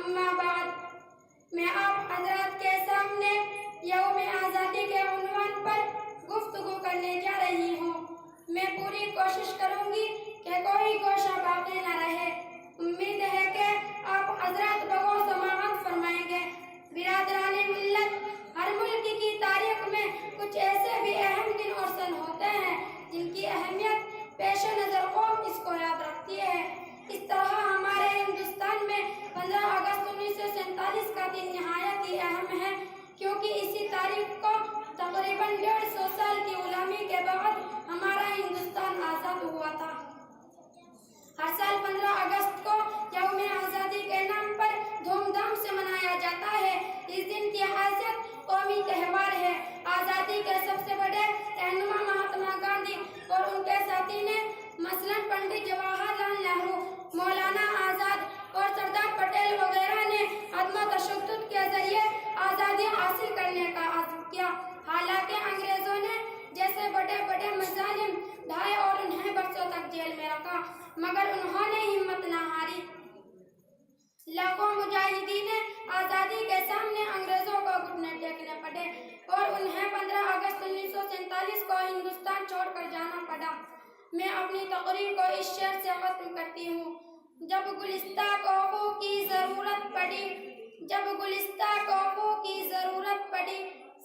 अम्मा बाद, मैं आप हजरात के सामने यौम आज़ादी के उन्वान पर गुफ्तगू करने जा रही हूँ। मैं पूरी कोशिश करूँगी कि कोई गोशा बाकी न रहे। उम्मीद है कि आप हजरात बगौ समाअत फरमाएंगे। बिरादरानी मिल्लत, हर मुल्क की तारीख में कुछ ऐसे भी अहम दिन और सन होते हैं जिनकी अहमियत पेश नज़र कौम इसको याद रखती है। इस तरह हमारे हिंदुस्तान में 15 अगस्त 1947 का दिन निहायत ही अहम है, क्योंकि इसी तारीख को तकरीबन 150 साल की गुलामी के बाद हमारा हिंदुस्तान आज़ाद हुआ था। हर साल 15 अगस्त को यौम आज़ादी के नाम पर धूमधाम से मनाया जाता है। इस दिन की खासियत कौमी त्यौहार है। आज़ादी के सबसे बड़े रहनुमा महात्मा गांधी और उनके साथी ने मसलन पंडित जवाहरलाल नेहरू, मौलाना आज़ाद और सरदार पटेल वगैरह ने अदम तशद्दुद के जरिए आज़ादी हासिल करने का अज़्म किया। हालांकि अंग्रेजों ने जैसे बड़े बड़े मजालिम ढाए और उन्हें बरसों तक जेल में रखा, मगर उन्होंने हिम्मत न हारी। लाखों मुजाहिदीन आज़ादी के सामने अंग्रेजों को घुटने टेकने पड़े और उन्हें 15 अगस्त 1947 को हिंदुस्तान छोड़कर जाना पड़ा। मैं अपनी तकरीर को इस शेर से खत्म करती हूँ। जब गुलिस्ता कोफों की ज़रूरत पड़ी, जब गुलिस्ता कोफों की ज़रूरत पड़ी,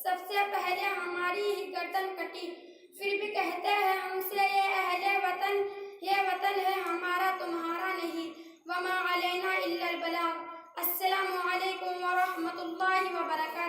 सबसे पहले हमारी ही गर्दन कटी। फिर भी कहते हैं हमसे ये अहले वतन, ये वतन है हमारा तुम्हारा नहीं। वमा अलैना इल्लल बलाग। अस्सलामु अलैकुम व रहमतुल्लाहि व बरकातहू।